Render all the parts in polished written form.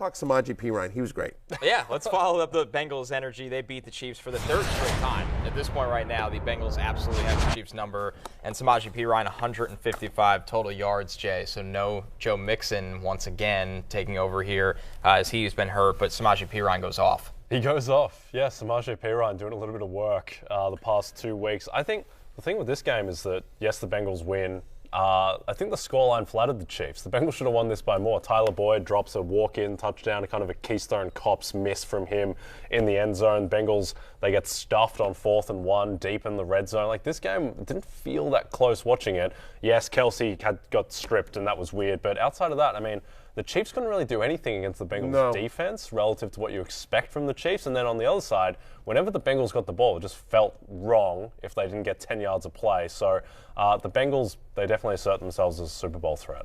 Talk Samaje Perine. He was great. Yeah, let's follow up the Bengals' energy. They beat the Chiefs for the third straight time. At this point right now, the Bengals absolutely have the Chiefs' number. And Samaje Perine, 155 total yards, Jay. So no Joe Mixon once again taking over here as he's been hurt. But Samaje Perine goes off. He goes off. Yeah, Samaje Perine doing a little bit of work the past 2 weeks. I think the thing with this game is that, yes, the Bengals win. I think the scoreline flattered the Chiefs. The Bengals should have won this by more. Tyler Boyd drops a walk-in touchdown, kind of a Keystone Cops miss from him in the end zone. Bengals, they get stuffed on 4th and 1 deep in the red zone. Like, this game didn't feel that close watching it. Yes, Kelsey got stripped, and that was weird. But outside of that, I mean, the Chiefs couldn't really do anything against the Bengals' defense relative to what you expect from the Chiefs. And then on the other side, whenever the Bengals got the ball, it just felt wrong if they didn't get 10 yards of play. So the Bengals, they definitely assert themselves as a Super Bowl threat.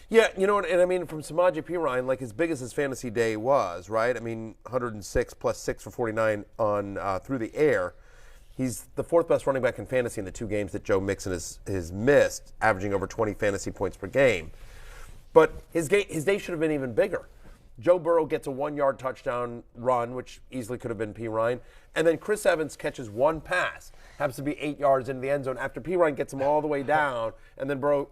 Yeah, you know what, and I mean, from Samaje Perine, like as big as his fantasy day was, right? I mean, 106 plus 6 for 49 on through the air. He's the 4th best running back in fantasy in the 2 games that Joe Mixon has missed, averaging over 20 fantasy points per game. But his day should have been even bigger. Joe Burrow gets a 1-yard touchdown run, which easily could have been Perine. And then Chris Evans catches 1 pass, happens to be 8 yards into the end zone after Perine gets him all the way down. And then Burrow,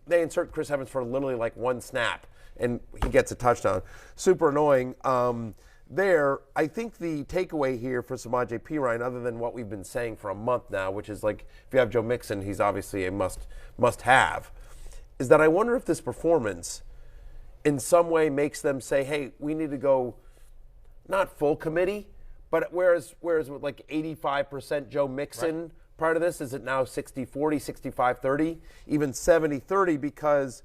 they insert Chris Evans for literally like 1 snap, and he gets a touchdown. Super annoying. I think the takeaway here for Samaje Perine, other than what we've been saying for a month now, which is like if you have Joe Mixon, he's obviously a must-have, is that I wonder if this performance in some way makes them say, hey, we need to go not full committee, but whereas with like 85% Joe Mixon part of this, is it now 60-40, 65-30, even 70-30? Because,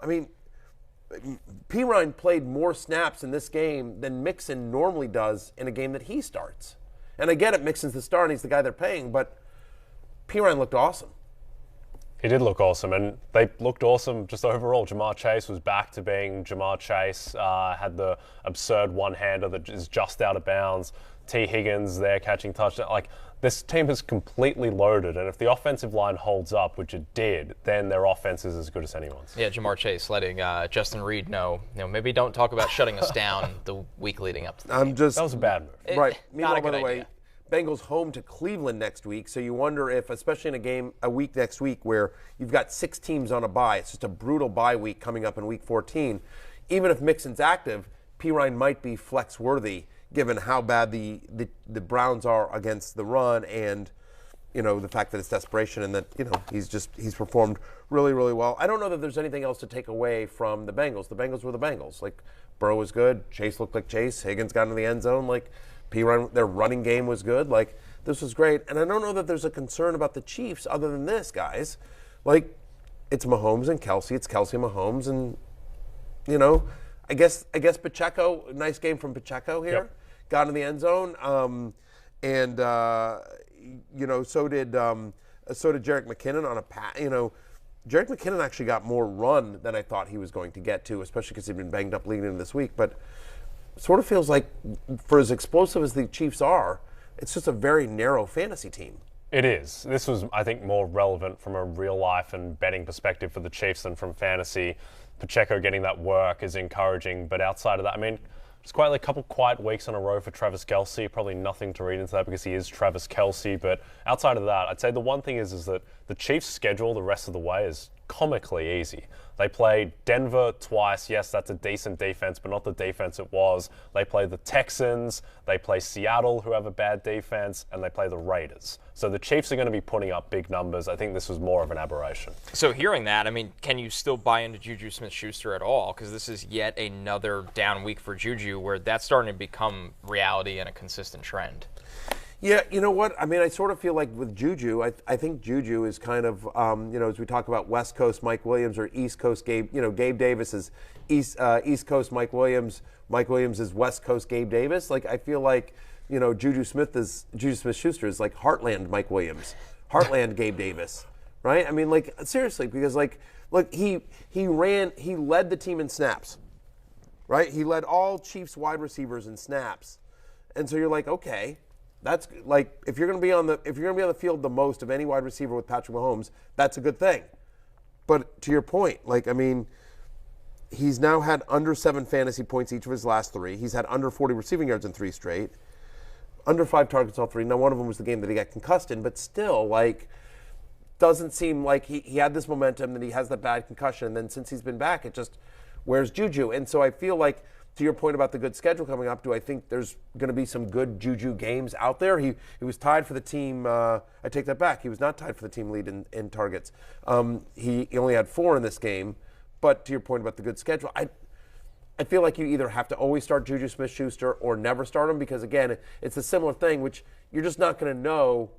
I mean, Perine played more snaps in this game than Mixon normally does in a game that he starts. And I get it, Mixon's the star and he's the guy they're paying, but Perine looked awesome. He did look awesome, and they looked awesome just overall. Jamar Chase was back to being Jamar Chase, had the absurd one-hander that is just out of bounds. T. Higgins there catching touchdown. Like, this team is completely loaded, and if the offensive line holds up, which it did, then their offense is as good as anyone's. Yeah, Jamar Chase letting Justin Reed know, maybe don't talk about shutting us down the week leading up to the game. That was a bad move. Right. Not a good by the way, idea. Bengals home to Cleveland next week, so you wonder if, especially in a week next week where you've got 6 teams on a bye, it's just a brutal bye week coming up in week 14, even if Mixon's active, Perine might be flex-worthy given how bad the Browns are against the run and, you know, the fact that it's desperation and that, you know, he's performed really, really well. I don't know that there's anything else to take away from the Bengals. The Bengals were the Bengals. Like, Burrow was good. Chase looked like Chase. Higgins got into the end zone. Like, Perine, their running game was good. Like, this was great. And I don't know that there's a concern about the Chiefs other than this, guys. Like, it's Mahomes and Kelsey. It's Kelsey and Mahomes. And, you know, I guess Pacheco, nice game from Pacheco here. Yep. Got in the end zone. You know, so did Jerick McKinnon on a pass. You know, Jerick McKinnon actually got more run than I thought he was going to get to, especially because he'd been banged up leading into this week. But sort of feels like, for as explosive as the Chiefs are, it's just a very narrow fantasy team. It is. This was, I think, more relevant from a real life and betting perspective for the Chiefs than from fantasy. Pacheco getting that work is encouraging, but outside of that, I mean, it's quite like a couple quiet weeks in a row for Travis Kelce. Probably nothing to read into that because he is Travis Kelce. But outside of that, I'd say the one thing is that the Chiefs' schedule the rest of the way is comically easy. They play Denver twice. Yes, that's a decent defense, but not the defense it was. They play the Texans. They play Seattle, who have a bad defense, and they play the Raiders. So the Chiefs are going to be putting up big numbers. I think this was more of an aberration. So hearing that, I mean, can you still buy into Juju Smith-Schuster at all? Because this is yet another down week for Juju where that's starting to become reality and a consistent trend. Yeah, you know what? I mean, I sort of feel like with Juju, I think Juju is kind of, you know, as we talk about West Coast Mike Williams or East Coast Gabe, you know, Gabe Davis is East Coast Mike Williams is West Coast Gabe Davis. Like, I feel like, you know, Juju Smith-Schuster is like Heartland Mike Williams, Heartland Gabe Davis, right? I mean, like, seriously, because like, look, he led the team in snaps, right? He led all Chiefs wide receivers in snaps, and so you're like, okay. That's like, if you're going to be on the field the most of any wide receiver with Patrick Mahomes, that's a good thing. But to your point, like, I mean, He's now had under 7 fantasy points each of his last 3. He's had under 40 receiving yards in 3 straight. Under 5 targets all 3. Now, one of them was the game that he got concussed in, but still, like, doesn't seem like he had this momentum, that he has that bad concussion, and then since he's been back, it just, where's Juju? And so I feel like, to your point about the good schedule coming up, do I think there's going to be some good Juju games out there? He was tied for the team. I take that back. He was not tied for the team lead in targets. He only had 4 in this game. But to your point about the good schedule, I feel like you either have to always start Juju Smith-Schuster or never start him because, again, it's a similar thing, which you're just not going to know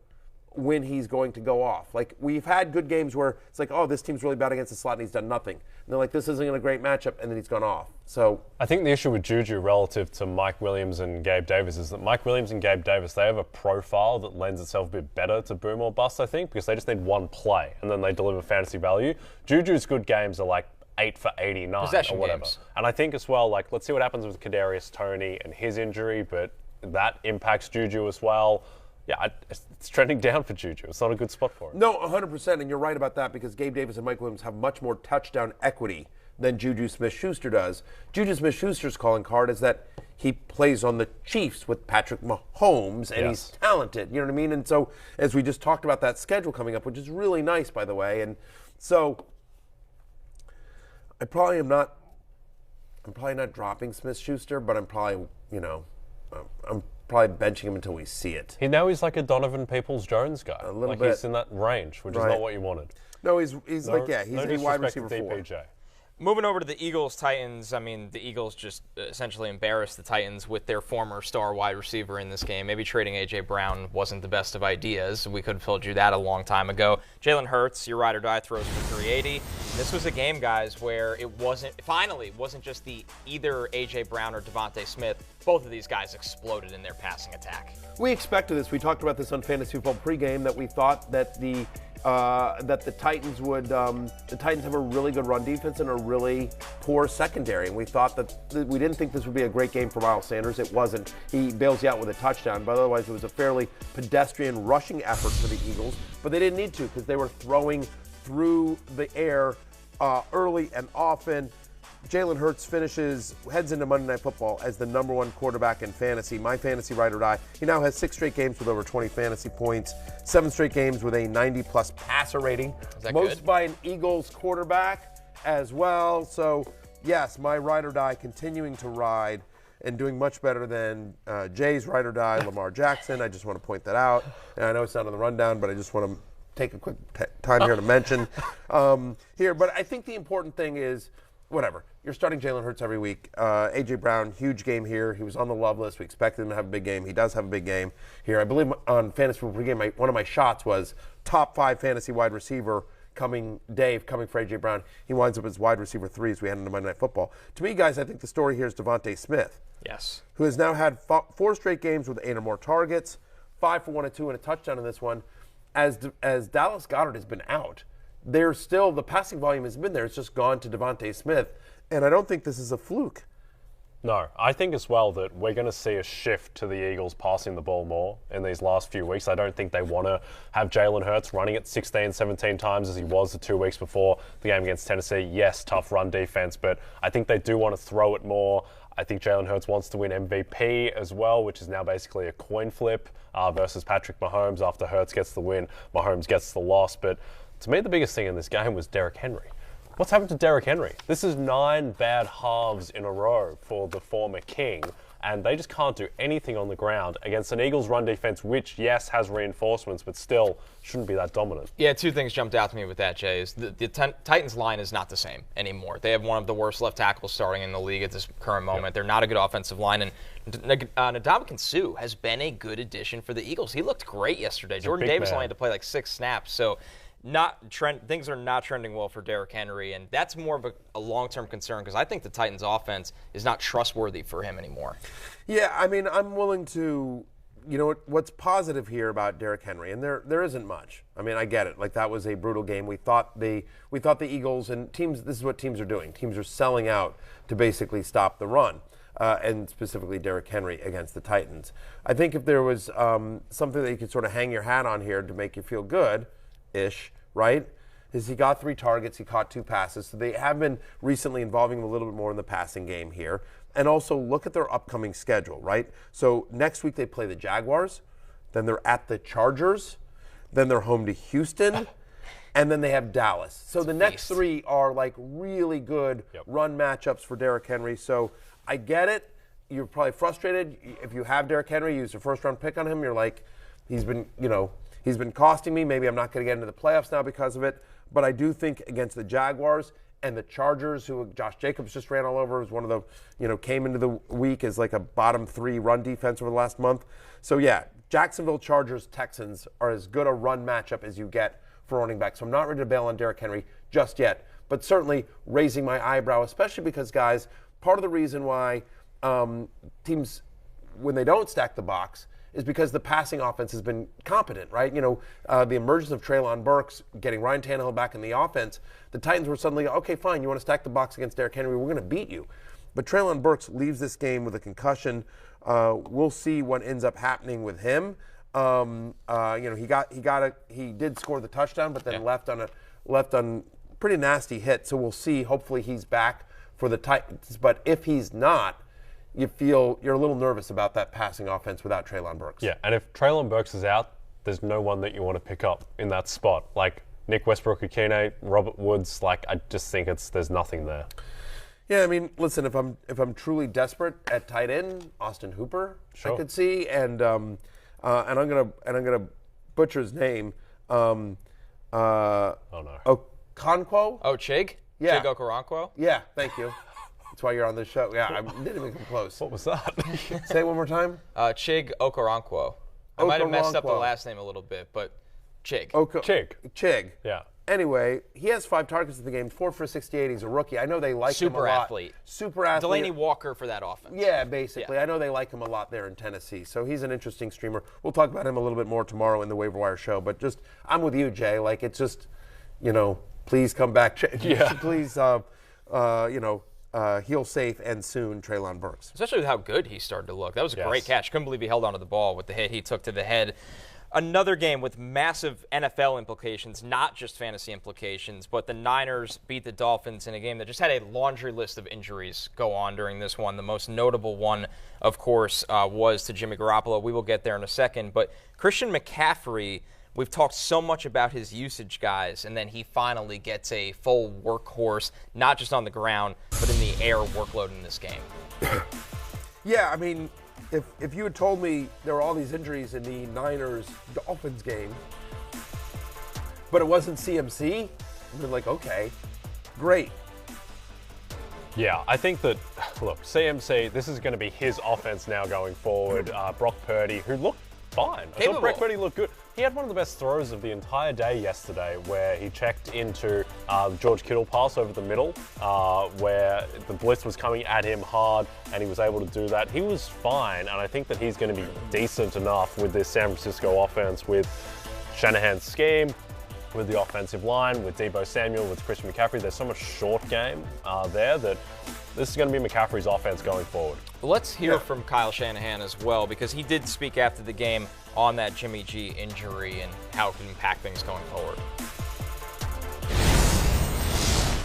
when he's going to go off. Like, we've had good games where it's like, oh, this team's really bad against the slot and he's done nothing. And they're like, this isn't a great matchup, and then he's gone off. So I think the issue with Juju relative to Mike Williams and Gabe Davis is that Mike Williams and Gabe Davis, they have a profile that lends itself a bit better to boom or bust, I think, because they just need one play and then they deliver fantasy value. Juju's good games are like 8 for 89 possession or whatever. games. And I think as well, like, let's see what happens with Kadarius Toney and his injury, but that impacts Juju as well. Yeah, it's trending down for Juju. It's not a good spot for it. No, 100%, and you're right about that because Gabe Davis and Mike Williams have much more touchdown equity than Juju Smith-Schuster does. Juju Smith-Schuster's calling card is that he plays on the Chiefs with Patrick Mahomes, and he's talented. You know what I mean? And so, as we just talked about that schedule coming up, which is really nice, by the way, and so I'm probably not dropping Smith-Schuster, but I'm probably benching him until we see it. He's like a Donovan Peoples-Jones guy. A little like bit. He's in that range, which is not what you wanted. No, he's a wide receiver 4. DPJ. Moving over to the Eagles-Titans, I mean, the Eagles just essentially embarrassed the Titans with their former star wide receiver in this game. Maybe trading A.J. Brown wasn't the best of ideas. We could have told you that a long time ago. Jalen Hurts, your ride or die, throws for 380. This was a game, guys, where it wasn't just the either A.J. Brown or Devontae Smith. Both of these guys exploded in their passing attack. We expected this. We talked about this on Fantasy Football pregame, that we thought that the Titans would. The Titans have a really good run defense and a really poor secondary, and we thought that we didn't think this would be a great game for Miles Sanders. It wasn't. He bails you out with a touchdown, but otherwise it was a fairly pedestrian rushing effort for the Eagles. But they didn't need to because they were throwing through the air early and often. Jalen Hurts heads into Monday Night Football as the #1 quarterback in fantasy. My fantasy ride or die. He now has 6 straight games with over 20 fantasy points, 7 straight games with a 90-plus passer rating. Is that Most good? by an Eagles quarterback as well. So, yes, my ride or die continuing to ride and doing much better than Jay's ride or die, Lamar Jackson. I just want to point that out. And I know it's not on the rundown, but I just want to take a quick time here to mention here. But I think the important thing is, whatever. You're starting Jalen Hurts every week. A.J. Brown, huge game here. He was on the love list. We expected him to have a big game. He does have a big game here. I believe on Fantasy Football Pregame, one of my shots was top 5 fantasy wide receiver coming for A.J. Brown. He winds up as wide receiver 3 as we head into Monday Night Football. To me, guys, I think the story here is Devontae Smith. Yes. Who has now had 4 straight games with 8 or more targets, 5 for 1 and 2 and a touchdown in this one. As Dallas Goedert has been out, the passing volume has been there. It's just gone to Devontae Smith. And I don't think this is a fluke. No, I think as well that we're going to see a shift to the Eagles passing the ball more in these last few weeks. I don't think they want to have Jalen Hurts running it 16, 17 times as he was the 2 weeks before the game against Tennessee. Yes, tough run defense, but I think they do want to throw it more. I think Jalen Hurts wants to win MVP as well, which is now basically a coin flip versus Patrick Mahomes. After Hurts gets the win, Mahomes gets the loss. But to me, the biggest thing in this game was Derrick Henry. What's happened to Derrick Henry? This is 9 bad halves in a row for the former King, and they just can't do anything on the ground against an Eagles run defense, which, yes, has reinforcements, but still shouldn't be that dominant. Yeah, 2 things jumped out to me with that, Jay. Is the Titans line is not the same anymore. They have one of the worst left tackles starting in the league at this current moment. Yep. They're not a good offensive line, and Ndamukong Suh has been a good addition for the Eagles. He looked great yesterday. Jordan Davis only had to play like 6 snaps, so things are not trending well for Derrick Henry, and that's more of a long-term concern because I think the Titans' offense is not trustworthy for him anymore. Yeah, I mean, I'm willing to, what's positive here about Derrick Henry, and there isn't much. I mean, I get it. Like, that was a brutal game. We thought the Eagles and teams, this is what teams are doing. Teams are selling out to basically stop the run. And specifically Derrick Henry against the Titans. I think if there was something that you could sort of hang your hat on here to make you feel good-ish, right? is he got 3 targets, he caught 2 passes. So they have been recently involving him a little bit more in the passing game here. And also look at their upcoming schedule, right? So next week they play the Jaguars, then they're at the Chargers, then they're home to Houston, and then they have Dallas. So the next 3 are like really good run matchups for Derrick Henry. So I get it. You're probably frustrated. If you have Derrick Henry, you use a first-round pick on him, you're like, he's been costing me. Maybe I'm not going to get into the playoffs now because of it. But I do think against the Jaguars and the Chargers, who Josh Jacobs just ran all over, was one of the, came into the week as like a bottom 3 run defense over the last month. So yeah, Jacksonville Chargers Texans are as good a run matchup as you get for running back. So I'm not ready to bail on Derrick Henry just yet, but certainly raising my eyebrow, especially because, guys, part of the reason why teams, when they don't stack the box, is because the passing offense has been competent, right? The emergence of Treylon Burks, getting Ryan Tannehill back in the offense, the Titans were suddenly, okay, fine, you want to stack the box against Derrick Henry, we're going to beat you. But Treylon Burks leaves this game with a concussion. We'll see what ends up happening with him. He did score the touchdown, but then left on pretty nasty hit. So we'll see. Hopefully he's back for the Titans. But if he's not, you're a little nervous about that passing offense without Treylon Burks. Yeah, and if Treylon Burks is out, there's no one that you want to pick up in that spot. Like Nick Westbrook-Ikene, Robert Woods, I just think there's nothing there. Yeah, I mean, listen, if I'm truly desperate at tight end, Austin Hooper, I could see, and I'm gonna butcher his name. Oh no. Okonkwo? Oh, Chig? Yeah. Chig Okoronkwo? Yeah, thank you. That's why you're on this show. Yeah, I didn't even come close. What was that? Say it one more time. Chig Okoronkwo. I might have messed up the last name a little bit, but Chig. Chig. Yeah. Anyway, he has 5 targets in the game, 4 for 68. He's a rookie. I know they like him a lot. Super athlete. Delaney Walker for that offense. Yeah, basically. Yeah. I know they like him a lot there in Tennessee. So he's an interesting streamer. We'll talk about him a little bit more tomorrow in the Waiver Wire show. But just, I'm with you, Jay. It's just, please come back. Yeah. Please, heal safe and soon, Treylon Burks. Especially with how good he started to look. That was a great catch. Couldn't believe he held onto the ball with the hit he took to the head. Another game with massive NFL implications, not just fantasy implications, but the Niners beat the Dolphins in a game that just had a laundry list of injuries go on during this one. The most notable one, of course, was to Jimmy Garoppolo. We will get there in a second. But Christian McCaffrey, we've talked so much about his usage, guys, and then he finally gets a full workhorse, not just on the ground, but in the air workload in this game. Yeah, I mean, if you had told me there were all these injuries in the Niners-Dolphins game, but it wasn't CMC, I'd be like, okay, great. Yeah, I think that, look, CMC, this is going to be his offense now going forward. Brock Purdy, who looked fine. I thought Brock Purdy looked good. He had one of the best throws of the entire day yesterday where he checked into George Kittle pass over the middle where the blitz was coming at him hard and he was able to do that. He was fine, and I think that he's going to be decent enough with this San Francisco offense with Shanahan's scheme, with the offensive line, with Deebo Samuel, with Christian McCaffrey. There's so much short game there that this is going to be McCaffrey's offense going forward. Let's hear from Kyle Shanahan as well, because he did speak after the game on that Jimmy G injury and how it can impact things going forward.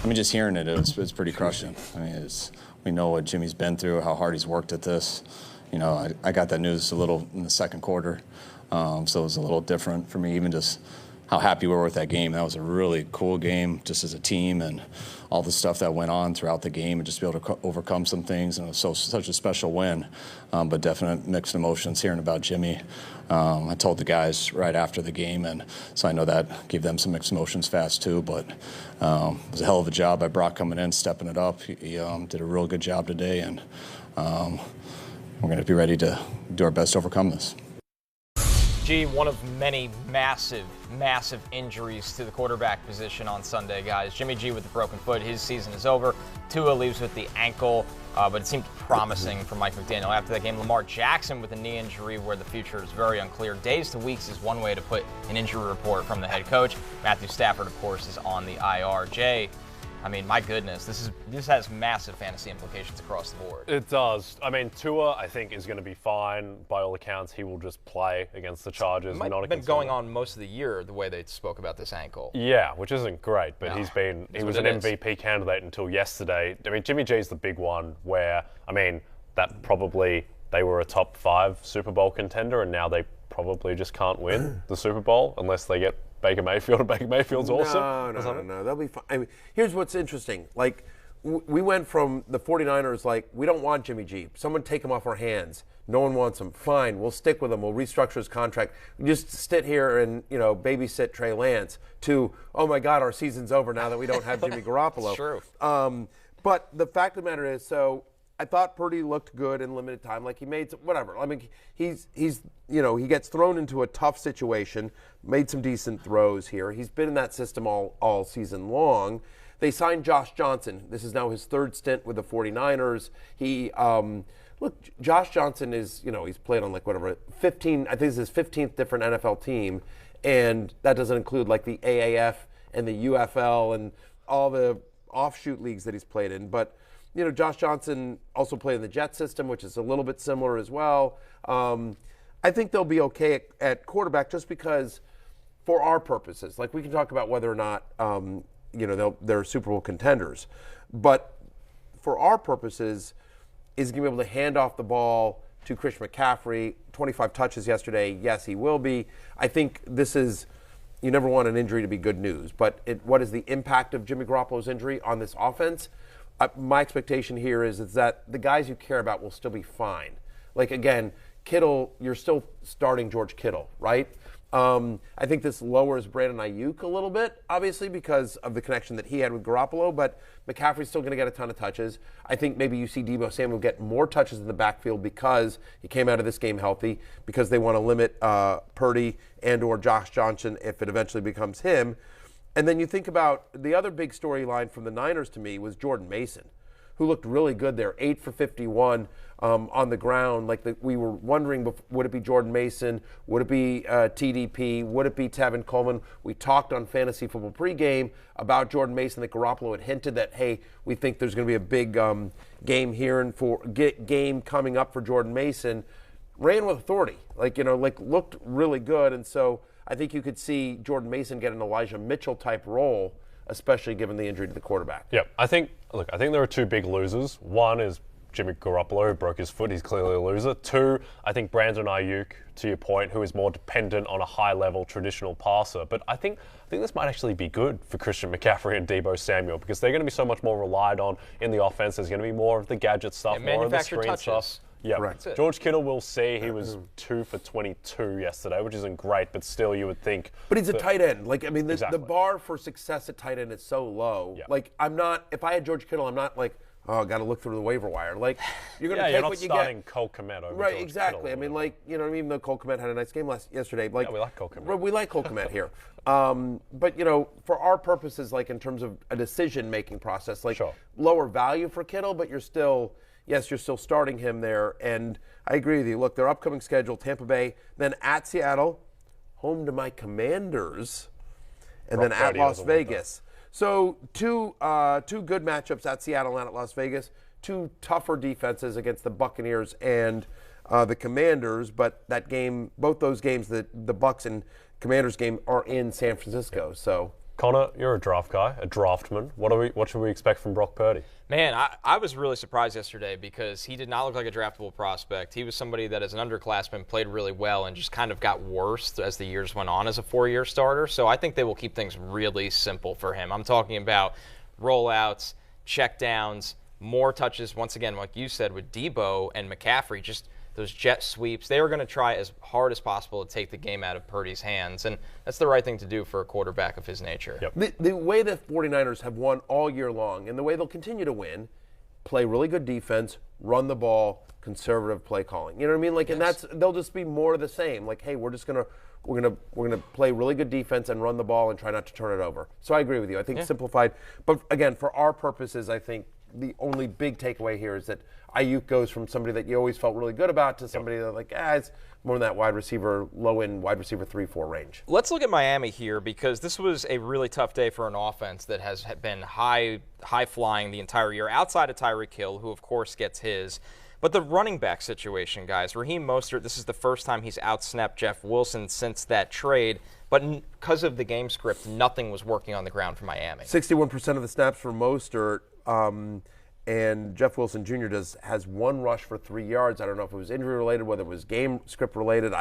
I mean, just hearing it's pretty crushing. I mean, we know what Jimmy's been through, how hard he's worked at this. I got that news a little in the second quarter, so it was a little different for me, even just how happy we were with that game. That was a really cool game just as a team, and all the stuff that went on throughout the game, and just be able to overcome some things, and it was such a special win. But definite mixed emotions hearing about Jimmy. I told the guys right after the game, and so I know that gave them some mixed emotions fast too. But it was a hell of a job by Brock coming in, stepping it up. He did a real good job today, and we're going to be ready to do our best to overcome this. G, one of many massive injuries to the quarterback position on Sunday, guys. Jimmy G with the broken foot, his season is over. Tua leaves with the ankle, but it seemed promising for Mike McDaniel after that game. Lamar Jackson with a knee injury where the future is very unclear. Days to weeks is one way to put an injury report from the head coach. Matthew Stafford, of course, is on the IR. Jay, I mean, my goodness, this has massive fantasy implications across the board. It does. I mean, Tua, I think, is going to be fine. By all accounts, he will just play against the Chargers. It might have been going on most of the year, the way they spoke about this ankle. Yeah, which isn't great, but he was an MVP candidate until yesterday. I mean, Jimmy G's the big one where, I mean, that probably they were a top 5 Super Bowl contender, and now they probably just can't win the Super Bowl unless they get Baker Mayfield, and Baker Mayfield's awesome. No. They'll be fine. I mean, here's what's interesting. Like, we went from the 49ers, like, we don't want Jimmy G. Someone take him off our hands. No one wants him. Fine, we'll stick with him. We'll restructure his contract. We just sit here and, babysit Trey Lance to, oh, my God, our season's over now that we don't have Jimmy Garoppolo. It's true. But the fact of the matter is, so I thought Purdy looked good in limited time. Like, he made some, whatever. I mean, he's he gets thrown into a tough situation, made some decent throws here. He's been in that system all season long. They signed Josh Johnson. This is now his 3rd stint with the 49ers. Look, Josh Johnson is, he's played on 15, I think this is his 15th different NFL team, and that doesn't include like the AAF and the UFL and all the offshoot leagues that he's played in. But Josh Johnson also played in the Jet system, which is a little bit similar as well. I think they'll be okay at quarterback just because, for our purposes, like we can talk about whether or not, they're Super Bowl contenders. But for our purposes, is he going to be able to hand off the ball to Chris McCaffrey? 25 touches yesterday. Yes, he will be. I think this is, you never want an injury to be good news. But what is the impact of Jimmy Garoppolo's injury on this offense? My expectation here is that the guys you care about will still be fine. Like, again, Kittle, you're still starting George Kittle, right? I think this lowers Brandon Ayuk a little bit, obviously, because of the connection that he had with Garoppolo, but McCaffrey's still going to get a ton of touches. I think maybe you see Deebo Samuel get more touches in the backfield because he came out of this game healthy, because they want to limit Purdy and or Josh Johnson if it eventually becomes him. And then you think about the other big storyline from the Niners to me was Jordan Mason, who looked really good there, 8 for 51 on the ground. We were wondering, would it be Jordan Mason? Would it be TDP? Would it be Tevin Coleman? We talked on Fantasy Football pregame about Jordan Mason, that Garoppolo had hinted that, hey, we think there's going to be a big game here and game coming up for Jordan Mason. Ran with authority, looked really good. And so I think you could see Jordan Mason get an Elijah Mitchell type role, especially given the injury to the quarterback. Yeah, I think there are 2 big losers. One is Jimmy Garoppolo, who broke his foot. He's clearly a loser. 2, I think Brandon Ayuk, to your point, who is more dependent on a high-level traditional passer. But I think this might actually be good for Christian McCaffrey and Deebo Samuel, because they're going to be so much more relied on in the offense. There's going to be more of the gadget stuff, more of the screen touches. stuff. Yeah, right. George Kittle, will see. He was 2 for 22 yesterday, which isn't great, but still you would think. But he's a tight end. The bar for success at tight end is so low. Yeah. If I had George Kittle, I'm not I got to look through the waiver wire. You're going to take what you get. You're not starting Cole Kmet over right, George exactly. Kittle, Even though Cole Kmet had a nice game yesterday. Yeah, we like Cole Kmet. We like Cole Kmet here. But, for our purposes, in terms of a decision-making process, sure. Lower value for Kittle, but you're still starting him there. And I agree with you. Look, their upcoming schedule, Tampa Bay, then at Seattle, home to my Commanders, and then at Las Vegas. So two good matchups at Seattle and at Las Vegas. 2 tougher defenses against the Buccaneers and the Commanders. But that game, both those games, the Bucs and Commanders game, are in San Francisco. Yeah. So, Connor, you're a draft guy, a draftman. What should we expect from Brock Purdy? Man, I was really surprised yesterday because he did not look like a draftable prospect. He was somebody that, as an underclassman, played really well and just kind of got worse as the years went on as a 4-year starter. So I think they will keep things really simple for him. I'm talking about rollouts, checkdowns, more touches, once again, like you said, with Deebo and McCaffrey, just those jet sweeps. They were going to try as hard as possible to take the game out of Purdy's hands, and that's the right thing to do for a quarterback of his nature. Yep. The way the 49ers have won all year long, and the way they'll continue to win, play really good defense, run the ball, conservative play calling. You know what I mean? Yes. And they'll just be more of the same. Hey, we're gonna play really good defense and run the ball and try not to turn it over. So I agree with you. I think simplified, but again, for our purposes, I think the only big takeaway here is that Ayuk goes from somebody that you always felt really good about to somebody that it's more in that wide receiver, low-end wide receiver 3-4 range. Let's look at Miami here, because this was a really tough day for an offense that has been high-flying the entire year, outside of Tyreek Hill, who, of course, gets his. But the running back situation, guys, Raheem Mostert, this is the first time he's outsnapped Jeff Wilson since that trade. But because of the game script, nothing was working on the ground for Miami. 61% of the snaps for Mostert, and Jeff Wilson Jr. has one rush for 3 yards. I don't know if it was injury related, whether it was game script related.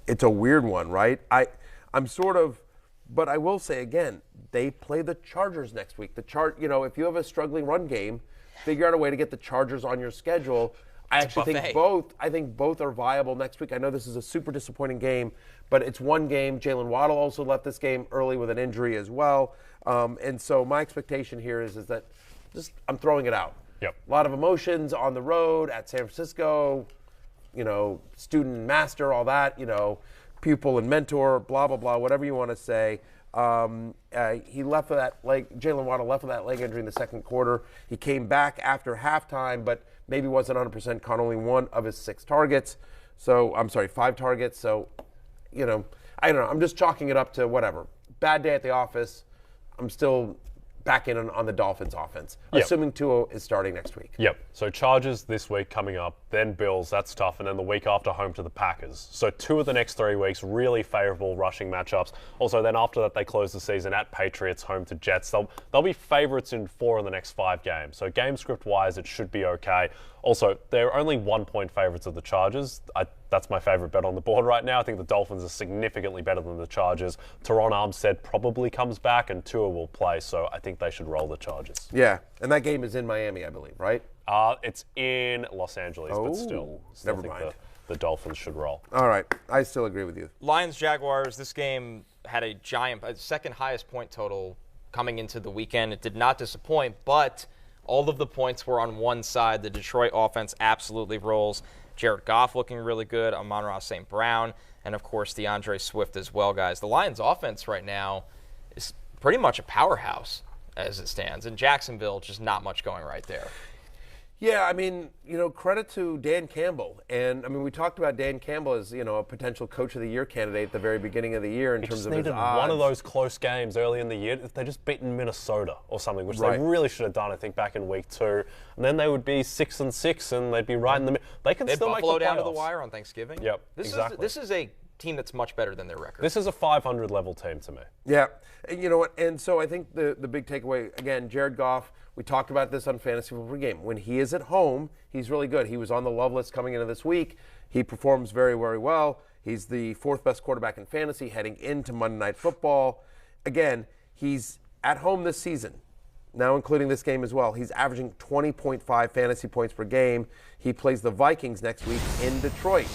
It's a weird one, right? But I will say again, they play the Chargers next week. If you have a struggling run game, figure out a way to get the Chargers on your schedule. I think both are viable next week. I know this is a super disappointing game, but it's one game. Jalen Waddle also left this game early with an injury as well. And so my expectation here is that I'm throwing it out. Yep. A lot of emotions on the road at San Francisco, student and master, all that, pupil and mentor, blah, blah, blah, whatever you want to say. He left with that leg. Jalen Waddle left with that leg injury in the second quarter. He came back after halftime, but maybe wasn't 100%. Caught only one of his 5 targets. So I don't know. I'm just chalking it up to whatever. Bad day at the office. I'm still back in on the Dolphins offense, assuming Tua is starting next week. Yep. So Chargers this week coming up, then Bills, that's tough, and then the week after home to the Packers. So 2 of the next 3 weeks, really favorable rushing matchups. Also, then after that, they close the season at Patriots, home to Jets. They'll be favorites in 4 of the next 5 games. So game script-wise, it should be okay. Also, they're only 1-point favorites of the Chargers. That's my favorite bet on the board right now. I think the Dolphins are significantly better than the Chargers. Teron Armstead probably comes back, and Tua will play, so I think they should roll the Chargers. Yeah, and that game is in Miami, I believe, right? It's in Los Angeles, but still never think mind. The Dolphins should roll. All right, I still agree with you. Lions-Jaguars, this game had a second highest point total coming into the weekend. It did not disappoint, but all of the points were on one side. The Detroit offense absolutely rolls. Jared Goff looking really good, Amon-Ra St. Brown, and, of course, DeAndre Swift as well, guys. The Lions' offense right now is pretty much a powerhouse as it stands. In Jacksonville, just not much going right there. Yeah, I mean, credit to Dan Campbell. And, I mean, we talked about Dan Campbell as, a potential Coach of the Year candidate at the very beginning of the year in terms of his odds. One of those close games early in the year. If they just beaten Minnesota or something, which they really should have done, I think, back in week 2. And then they would be 6-6, and they'd be right in the middle. They can still make the playoffs. Buffalo down to the wire on Thanksgiving. Yep, exactly. This is a team that's much better than their record. This is a 500 level team to me. Yeah, and you know what? And so I think the big takeaway, again, Jared Goff, we talked about this on Fantasy Football Game. When he is at home, he's really good. He was on the love list coming into this week. He performs very, very well. He's the 4th best quarterback in fantasy heading into Monday Night Football. Again, he's at home this season, now including this game as well. He's averaging 20.5 fantasy points per game. He plays the Vikings next week in Detroit.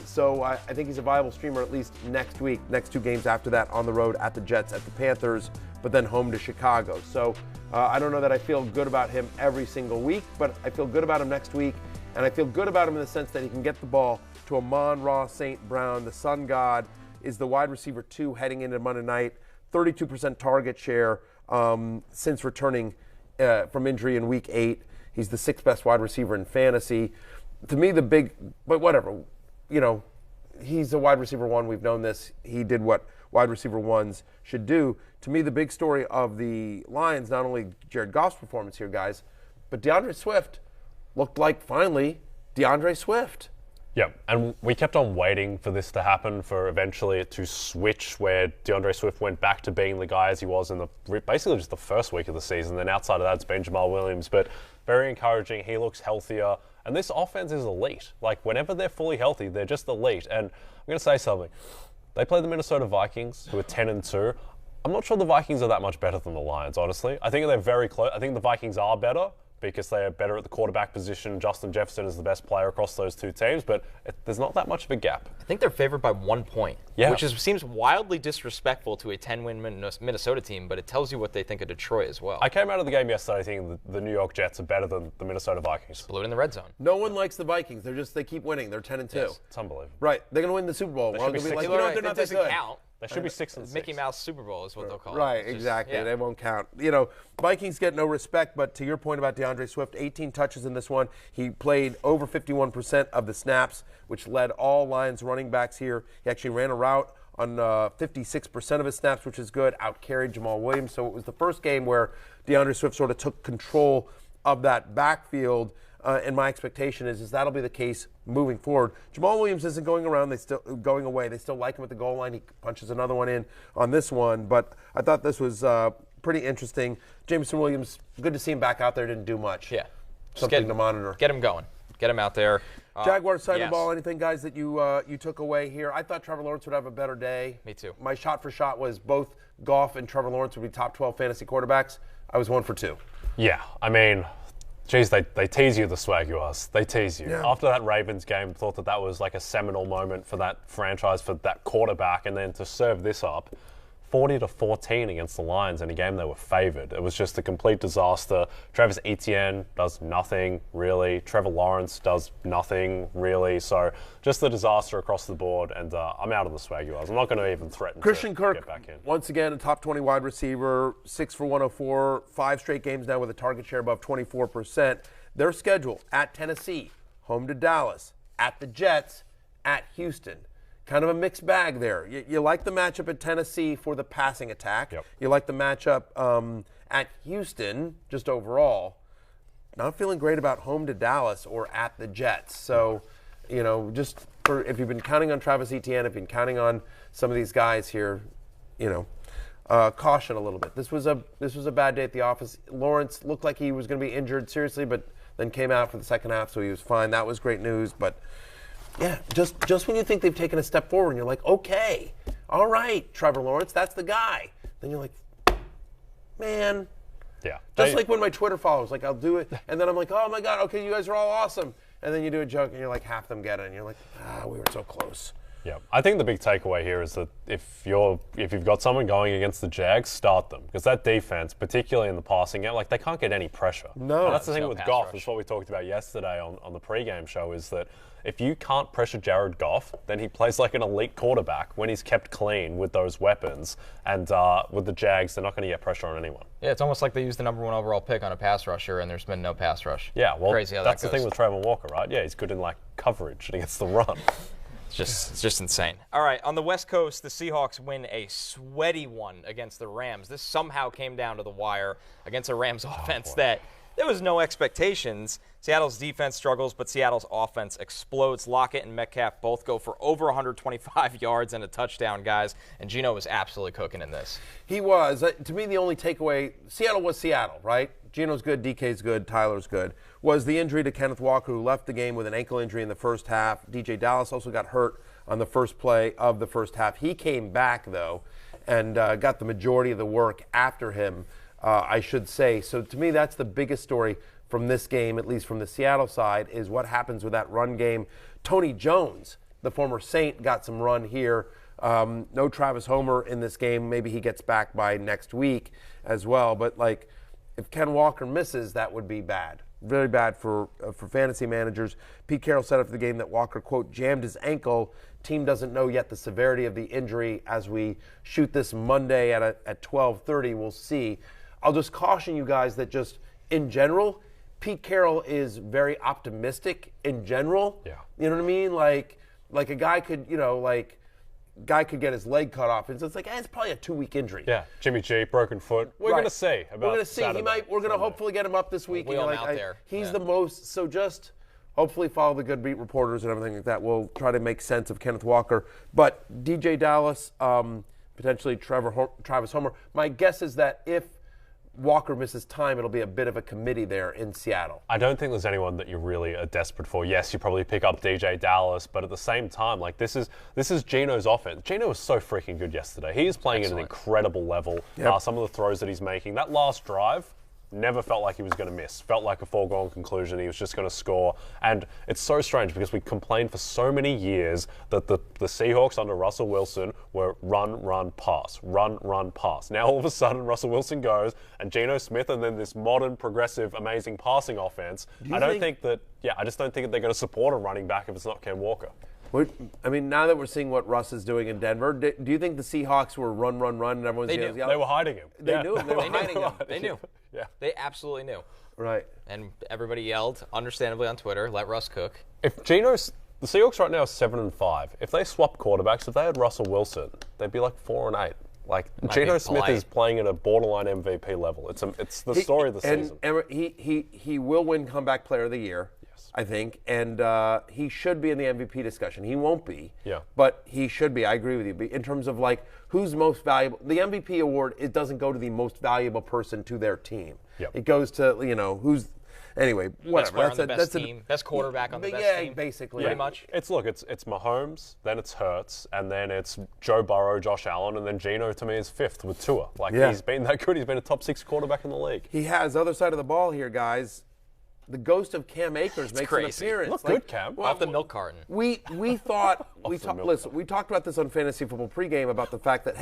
So I think he's a viable streamer at least next week. Next 2 games after that on the road at the Jets, at the Panthers, but then home to Chicago. So I don't know that I feel good about him every single week, but I feel good about him next week. And I feel good about him in the sense that he can get the ball to Amon-Ra St. Brown. The Sun God is the wide receiver 2 heading into Monday night. 32% target share since returning from injury in week 8. He's the 6th best wide receiver in fantasy. To me, but whatever. He's a wide receiver 1. We've known this. He did what wide receiver 1s should do. To me, the big story of the Lions, not only Jared Goff's performance here, guys, but DeAndre Swift looked like finally DeAndre Swift. Yeah, and we kept on waiting for this to happen, for eventually it to switch, where DeAndre Swift went back to being the guy as he was in basically just the first week of the season. Then outside of that, it's been Jamal Williams, but very encouraging. He looks healthier, and this offense is elite. Like, whenever they're fully healthy, they're just elite. And I'm going to say something. They play the Minnesota Vikings, who are 10-2. I'm not sure the Vikings are that much better than the Lions, honestly. I think they're very close. I think the Vikings are better, because they are better at the quarterback position. Justin Jefferson is the best player across those 2 teams, but there's not that much of a gap. I think they're favored by 1 point, which seems wildly disrespectful to a 10-win Minnesota team, but it tells you what they think of Detroit as well. I came out of the game yesterday thinking the New York Jets are better than the Minnesota Vikings. Blew it in the red zone. No one likes the Vikings. They keep winning. They're 10-2. Yes, it's unbelievable. Right. They're going to win the Super Bowl. We're going to be like, they're not that good. Count. They should be 6-6. Mickey Mouse Super Bowl is what they'll call it. Right, It's just- exactly. yeah. They won't count. You know, Vikings get no respect, but to your point about DeAndre Swift, 18 touches in this one. He played over 51% of the snaps, which led all Lions running backs here. He actually ran a route on 56% of his snaps, which is good. Out-carried Jamal Williams. So it was the first game where DeAndre Swift sort of took control of that backfield. And my expectation is that'll be the case moving forward. Jamal Williams isn't going around. They still going away. They still like him at the goal line. He punches another one in on this one. But I thought this was pretty interesting. Jameson Williams, good to see him back out there. Didn't do much. Yeah. Something to monitor. Get him going. Get him out there. Jaguars side of yes. the ball, anything, guys, that you took away here? I thought Trevor Lawrence would have a better day. Me too. My shot for shot was both Goff and Trevor Lawrence would be top 12 fantasy quarterbacks. I was 1 for 2. Yeah, I mean, geez, they tease you, the Swaguars. They tease you. Yeah. After that Ravens game, thought that was like a seminal moment for that franchise, for that quarterback, and then to serve this up, 40-14 against the Lions in a game they were favored. It was just a complete disaster. Travis Etienne does nothing, really. Trevor Lawrence does nothing, really. So just a disaster across the board, and I'm out of the Swaguars. I'm not going to even threaten Christian to Kirk, get back in. once again, a top 20 wide receiver, 6 for 104, 5 straight games now with a target share above 24%. Their schedule: at Tennessee, home to Dallas, at the Jets, at Houston. Kind of a mixed bag there. You like the matchup at Tennessee for the passing attack. Yep. You like the matchup at Houston, just overall. Not feeling great about home to Dallas or at the Jets. So, you know, just for if you've been counting on Travis Etienne, if you've been counting on some of these guys here, you know, caution a little bit. This was a bad day at the office. Lawrence looked like he was going to be injured seriously, but then came out for the second half, so he was fine. That was great news, but. Yeah, just when you think they've taken a step forward and you're like, okay, all right, Trevor Lawrence, that's the guy. Then you're like, man. Yeah. Just like when my Twitter followers, like I'll do it, and then I'm like, oh my God, okay, you guys are all awesome. And then you do a joke and you're like, half them get it, and you're like, we were so close. Yeah, I think the big takeaway here is that if you've got someone going against the Jags, start them, because that defense, particularly in the passing game, like they can't get any pressure. No. And that's the There's thing no with pass Goff. rush. Is what we talked about yesterday on the pregame show, is that if you can't pressure Jared Goff, then he plays like an elite quarterback when he's kept clean with those weapons. And with the Jags, they're not going to get pressure on anyone. Yeah, it's almost like they used the number 1 overall pick on a pass rusher, and there's been no pass rush. Yeah, well, Crazy how that's that the thing goes. with Trevor Walker, right? Yeah, he's good in like coverage against the run. It's just insane. All right, on the West Coast, the Seahawks win a sweaty one against the Rams. This somehow came down to the wire against a Rams offense that there was no expectations. Seattle's defense struggles, but Seattle's offense explodes. Lockett and Metcalf both go for over 125 yards and a touchdown, guys. And Geno was absolutely cooking in this. He was. To me, the only takeaway, Seattle was Seattle, right? Geno's good, DK's good, Tyler's good. Was the injury to Kenneth Walker, who left the game with an ankle injury in the first half. DJ Dallas also got hurt on the first play of the first half. He came back, though, and got the majority of the work after him, I should say. So to me, that's the biggest story from this game, at least from the Seattle side, is what happens with that run game. Tony Jones, the former Saint, got some run here. No Travis Homer in this game. Maybe he gets back by next week as well. But, like, if Ken Walker misses, that would be bad. Very bad for fantasy managers. Pete Carroll said after the game that Walker, quote, jammed his ankle. Team doesn't know yet the severity of the injury. As we shoot this Monday at 12:30, we'll see. I'll just caution you guys that just in general, Pete Carroll is very optimistic in general. Yeah. You know what I mean? Like a guy could, could get his leg cut off, and so it's like, it's probably a 2-week injury. Yeah, Jimmy G, broken foot. We're Right. going to see about We're going to see. Saturday, We're going to Sunday. hopefully get him up this week. Wheel and him out there. He's Yeah. the most. So just hopefully follow the good beat reporters and everything like that. We'll try to make sense of Kenneth Walker. But DJ Dallas, potentially Travis Homer. My guess is that if Walker misses time, it'll be a bit of a committee there in Seattle. I don't think there's anyone that you really are desperate for. Yes, you probably pick up DJ Dallas, but at the same time, like this is Geno's offense. Geno was so freaking good yesterday. He is playing at an incredible level. Yep. Some of the throws that he's making, that last drive, never felt like he was going to miss. Felt like a foregone conclusion. He was just going to score. And it's so strange because we complained for so many years that the Seahawks under Russell Wilson were run, run, pass. Run, run, pass. Now all of a sudden Russell Wilson goes and Geno Smith and then this modern, progressive, amazing passing offense. I just don't think that they're going to support a running back if it's not Ken Walker. I mean, now that we're seeing what Russ is doing in Denver, do you think the Seahawks were run, and everyone's They knew. They were hiding him. They knew. They were hiding him. They knew. Yeah. They absolutely knew. Right. And everybody yelled, understandably on Twitter, let Russ cook. If the Seahawks right now are 7-5. If they swap quarterbacks, if they had Russell Wilson, they'd be like 4-8. Like Geno Smith is playing at a borderline MVP level. It's the story of the season. And he will win Comeback Player of the Year. I think, and he should be in the MVP discussion. He won't be, but he should be. I agree with you. In terms of like who's most valuable, the MVP award, it doesn't go to the most valuable person to their team. It goes to who's. Anyway, whatever. That's the team. Best quarterback on the best team. Basically, pretty much. It's Mahomes, then it's Hurts, and then it's Joe Burrow, Josh Allen, and then Geno to me is fifth with Tua. He's been that good. He's been a top 6 quarterback in the league. He has. Other side of the ball here, guys. The ghost of Cam Akers makes an appearance. Look good, Cam. Off the milk carton. We thought we talked about this on Fantasy Football pregame about the fact that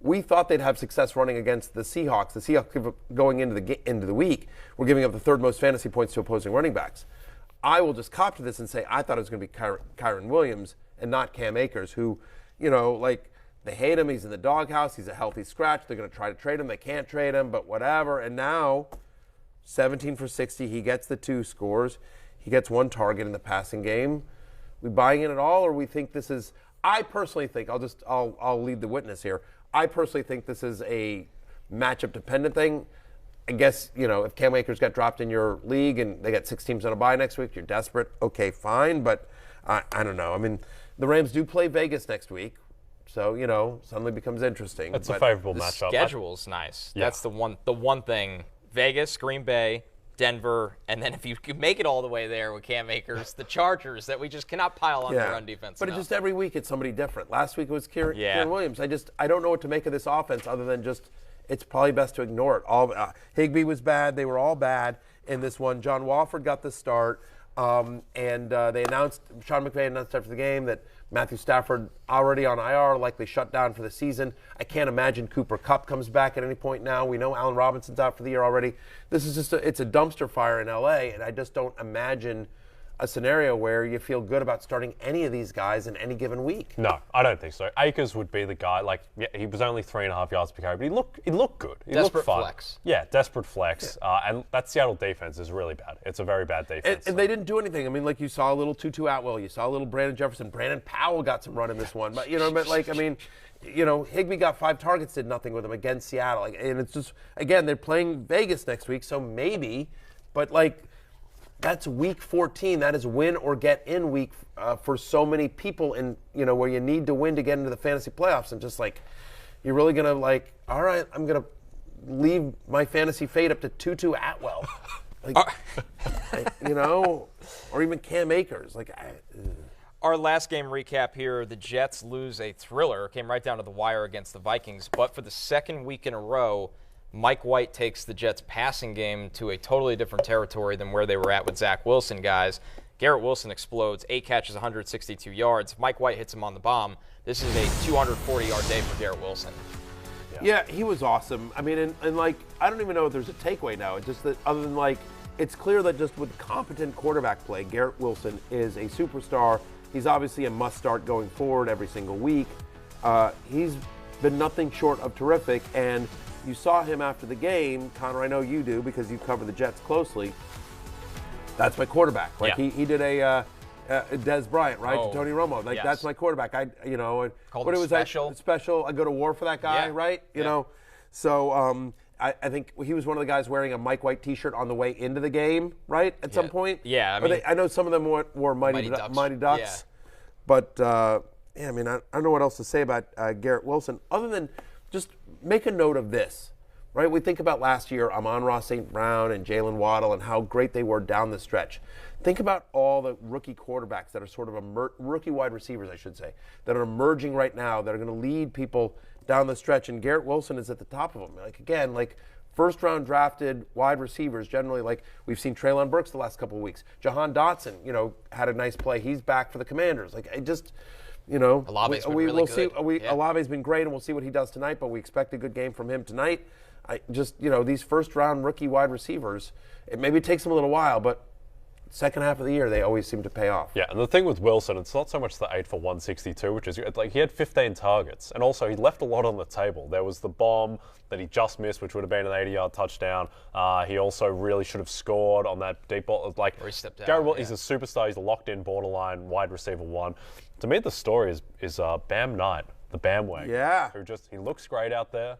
we thought they'd have success running against the Seahawks. The Seahawks going into the week were giving up the third most fantasy points to opposing running backs. I will just cop to this and say I thought it was going to be Kyren Williams and not Cam Akers, who they hate him. He's in the doghouse. He's a healthy scratch. They're going to try to trade him. They can't trade him, but whatever. And now 17 for 60. He gets the 2 scores. He gets 1 target in the passing game. We buying in at all, or we think this is? I personally think I'll lead the witness here. I personally think this is a matchup dependent thing. I guess if Cam Akers got dropped in your league and they got 6 teams on a bye next week, you're desperate. Okay, fine, but I don't know. I mean, the Rams do play Vegas next week, so suddenly becomes interesting. It's a favorable matchup. Schedule's nice. Yeah. That's the one thing. Vegas, Green Bay, Denver, and then if you could make it all the way there with Cam Akers, the Chargers that we just cannot pile on the run defense. But just every week it's somebody different. Last week it was Kyren Williams. I don't know what to make of this offense other than just it's probably best to ignore it. Higbee was bad. They were all bad in this one. John Walford got the start. And they announced, Sean McVay announced after the game that Matthew Stafford already on IR, likely shut down for the season. I can't imagine Cooper Kupp comes back at any point now. We know Allen Robinson's out for the year already. This is just it's a dumpster fire in LA, and I just don't imagine a scenario where you feel good about starting any of these guys in any given week. No, I don't think so. Akers would be the guy. He was only 3.5 yards per carry, but he looked good. He desperate looked fun. Flex. Yeah, desperate flex. And that Seattle defense is really bad. It's a very bad defense. And they didn't do anything. I mean, you saw a little Tutu Atwell. You saw a little Brandon Jefferson. Brandon Powell got some run in this one. But, Higbee got 5 targets, did nothing with him against Seattle. And it's just, again, they're playing Vegas next week, so maybe. But, that's week 14. That is win or get in week for so many people, and where you need to win to get into the fantasy playoffs. And just you're really gonna all right, I'm gonna leave my fantasy fate up to Tutu Atwell, or even Cam Akers. Our last game recap here: the Jets lose a thriller. Came right down to the wire against the Vikings, but for the second week in a row, Mike White takes the Jets' passing game to a totally different territory than where they were at with Zach Wilson, guys. Garrett Wilson explodes, 8 catches, 162 yards. Mike White hits him on the bomb. This is a 240-yard day for Garrett Wilson. Yeah, he was awesome. I mean, and I don't even know if there's a takeaway now. It's just that other than it's clear that just with competent quarterback play, Garrett Wilson is a superstar. He's obviously a must-start going forward every single week. He's been nothing short of terrific, and you saw him after the game, Connor. I know you do because you cover the Jets closely. That's my quarterback. He did a Des Bryant, right? To Tony Romo. Yes. That's my quarterback. Called him special. Special. I go to war for that guy, right? You know. So I think he was one of the guys wearing a Mike White T-shirt on the way into the game, right? At some point. Yeah. I know some of them wore Mighty Ducks. Yeah. But I don't know what else to say about Garrett Wilson other than just make a note of this, right? We think about last year, Amon-Ra St. Brown and Jalen Waddle and how great they were down the stretch. Think about all the rookie quarterbacks that are sort of rookie wide receivers, I should say, that are emerging right now that are going to lead people down the stretch. And Garrett Wilson is at the top of them. First-round drafted wide receivers, generally, we've seen Treylon Burks the last couple of weeks. Jahan Dotson, had a nice play. He's back for the Commanders. Olave's been really good. Olave's been great, and we'll see what he does tonight, but we expect a good game from him tonight. These first-round rookie wide receivers, maybe it takes them a little while, but second half of the year, they always seem to pay off. Yeah, and the thing with Wilson, it's not so much the 8 for 162, which is like he had 15 targets, and also he left a lot on the table. There was the bomb that he just missed, which would have been an 80-yard touchdown. He also really should have scored on that deep ball. Like, Or he stepped out, Gary Wilson, yeah. he's a superstar. He's a locked-in borderline wide receiver one. To me, the story is Bam Knight, the Bamwag. Yeah. He looks great out there.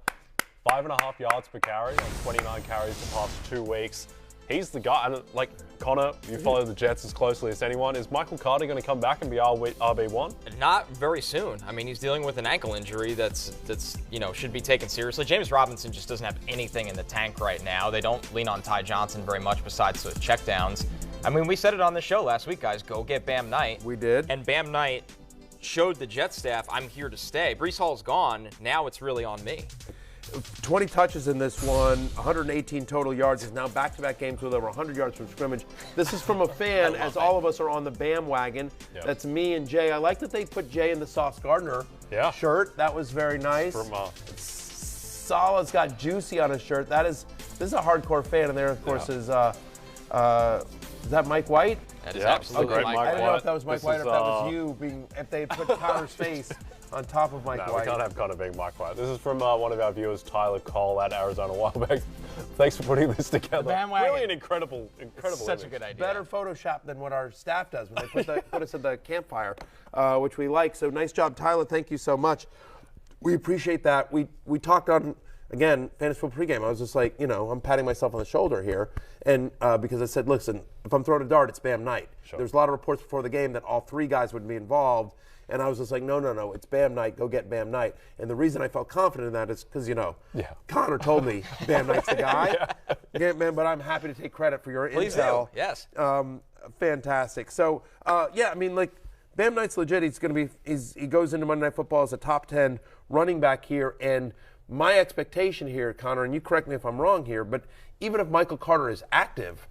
5.5 yards per carry on 29 carries the past 2 weeks. He's the guy. And like Connor, you follow the Jets as closely as anyone. Is Michael Carter going to come back and be RB1? Not very soon. I mean, he's dealing with an ankle injury that's should be taken seriously. James Robinson just doesn't have anything in the tank right now. They don't lean on Ty Johnson very much besides the checkdowns. I mean, we said it on the show last week, guys. Go get Bam Knight. We did. And Bam Knight showed the Jets staff, I'm here to stay. Breece Hall's gone. Now it's really on me. 20 touches in this one, 118 total yards. Is now back-to-back games with over 100 yards from scrimmage. This is from a fan, as all of us are on the Bam wagon. Yep. That's me and Jay. I like that they put Jay in the Sauce Gardner shirt. That was very nice. Salah's got Juicy on his shirt. This is a hardcore fan, and there, of course, is that Mike White? That is absolutely great Mike Mike I White. didn't know if that was Mike This White or is, if that was you, if they put Connor's face on top of Mike No, White. we can't have Connor being Mike White. This is from one of our viewers, Tyler Cole at Arizona Wildback. Thanks for putting this together. Bandwagon. Really an incredible Such image. a good idea. Better Photoshop than what our staff does when they put us at the campfire, which we like. So nice job, Tyler. Thank you so much. We appreciate that. We talked on, again, Fantasy Football pregame. I was just like, I'm patting myself on the shoulder here. And because I said, listen, if I'm throwing a dart, it's Bam Knight. Sure. There's a lot of reports before the game that all three guys would be involved. And I was just like, no, it's Bam Knight. Go get Bam Knight. And the reason I felt confident in that is because, Connor told me Bam Knight's the guy. Yeah, man, but I'm happy to take credit for your Please intel. do. Yes. Fantastic. So, Bam Knight's legit. He goes into Monday Night Football as a top 10 running back here. And my expectation here, Connor, and you correct me if I'm wrong here, but even if Michael Carter is active,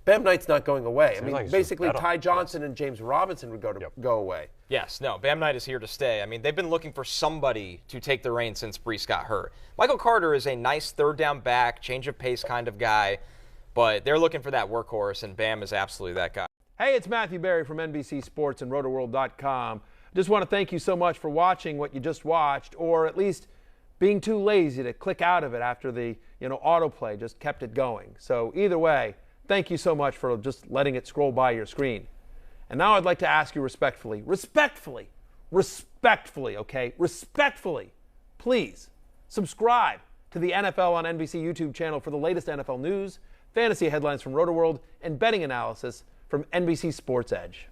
Bam Knight's not going away. I mean, like basically Ty Johnson and James Robinson would go away. Yes, no, Bam Knight is here to stay. I mean, they've been looking for somebody to take the reins since Breece got hurt. Michael Carter is a nice third down back, change of pace kind of guy, but they're looking for that workhorse, and Bam is absolutely that guy. Hey, it's Matthew Berry from NBC Sports and Rotoworld.com. Just want to thank you so much for watching what you just watched, or at least being too lazy to click out of it after the autoplay just kept it going. So either way, thank you so much for just letting it scroll by your screen. And now I'd like to ask you respectfully, please subscribe to the NFL on NBC YouTube channel for the latest NFL news, fantasy headlines from Rotoworld, and betting analysis from NBC Sports Edge.